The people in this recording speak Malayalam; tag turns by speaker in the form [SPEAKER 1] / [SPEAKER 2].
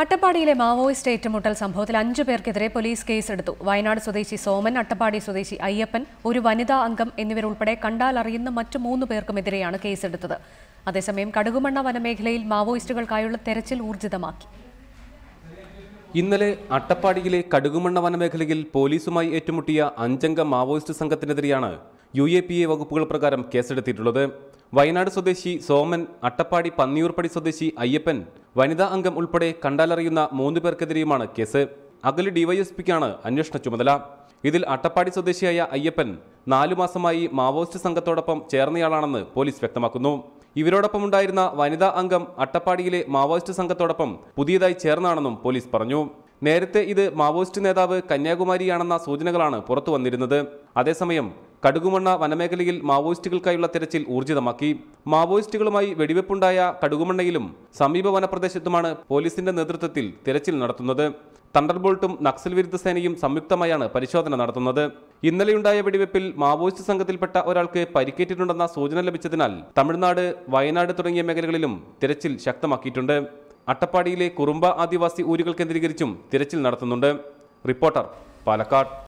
[SPEAKER 1] അട്ടപ്പാടിയിലെ മാവോയിസ്റ്റ് ഏറ്റുമുട്ടൽ സംഭവത്തിൽ 5 പേർക്കെതിരെ പോലീസ് കേസെടുത്തു. വയനാട് സ്വദേശി സോമൻ, അട്ടപ്പാടി സ്വദേശി അയ്യപ്പൻ, ഒരു വനിതാ അംഗം എന്നിവരുൾപ്പെടെ കണ്ടാലറിയുന്ന മറ്റ് 3 പേർക്കുമെതിരെയാണ് കേസെടുത്തത്. അതേസമയം കടുകുമണ്ണ വനമേഖലയിൽ മാവോയിസ്റ്റുകൾക്കായുള്ള തെരച്ചിൽ ഊർജിതമാക്കി.
[SPEAKER 2] ഇന്നലെ അട്ടപ്പാടിയിലെ കടുകുമണ്ണ വനമേഖലയിൽ പോലീസുമായി ഏറ്റുമുട്ടിയ 5 അംഗ മാവോയിസ്റ്റ് സംഘത്തിനെതിരെയാണ് UAPA വകുപ്പുകൾ പ്രകാരം കേസെടുത്തിട്ടുള്ളത്. വയനാട് സ്വദേശി സോമൻ, അട്ടപ്പാടി പന്നിയൂർപ്പടി സ്വദേശി അയ്യപ്പൻ, വനിതാ അംഗം ഉൾപ്പെടെ കണ്ടാലറിയുന്ന 3 പേർക്കെതിരെയുമാണ് കേസ്. അഗളി ഡിവൈഎസ്പിക്കാണ് അന്വേഷണ ചുമതല. ഇതിൽ അട്ടപ്പാടി സ്വദേശിയായ അയ്യപ്പൻ 4 മാസമായി മാവോയിസ്റ്റ് സംഘത്തോടൊപ്പം ചേർന്നയാളാണെന്ന് പോലീസ് വ്യക്തമാക്കുന്നു. ഇവരോടൊപ്പമുണ്ടായിരുന്ന വനിതാ അംഗം അട്ടപ്പാടിയിലെ മാവോയിസ്റ്റ് സംഘത്തോടൊപ്പം പുതിയതായി ചേർന്നാണെന്നും പോലീസ് പറഞ്ഞു. നേരത്തെ ഇത് മാവോയിസ്റ്റ് നേതാവ് കന്യാകുമാരിയാണെന്ന സൂചനകളാണ് പുറത്തു വന്നിരുന്നത്. അതേസമയം കടുകുമണ്ണ വനമേഖലയിൽ മാവോയിസ്റ്റുകൾക്കായുള്ള തെരച്ചിൽ ഊർജിതമാക്കി. മാവോയിസ്റ്റുകളുമായി വെടിവെപ്പുണ്ടായ കടുകുമണ്ണയിലും സമീപ വനപ്രദേശത്തുമാണ് പോലീസിന്റെ നേതൃത്വത്തിൽ തെരച്ചിൽ നടത്തുന്നത്. തണ്ടർബോൾട്ടും നക്സൽ വിരുദ്ധ സേനയും സംയുക്തമായാണ് പരിശോധന നടത്തുന്നത്. ഇന്നലെയുണ്ടായ വെടിവെപ്പിൽ മാവോയിസ്റ്റ് സംഘത്തിൽപ്പെട്ട ഒരാൾക്ക് പരിക്കേറ്റിട്ടുണ്ടെന്ന സൂചന ലഭിച്ചതിനാൽ തമിഴ്നാട്, വയനാട് തുടങ്ങിയ മേഖലകളിലും തിരച്ചിൽ ശക്തമാക്കിയിട്ടുണ്ട്. അട്ടപ്പാടിയിലെ കുറുമ്പ ആദിവാസി ഊരുകൾ കേന്ദ്രീകരിച്ചും തിരച്ചിൽ നടത്തുന്നുണ്ട്. റിപ്പോർട്ടർ, പാലക്കാട്.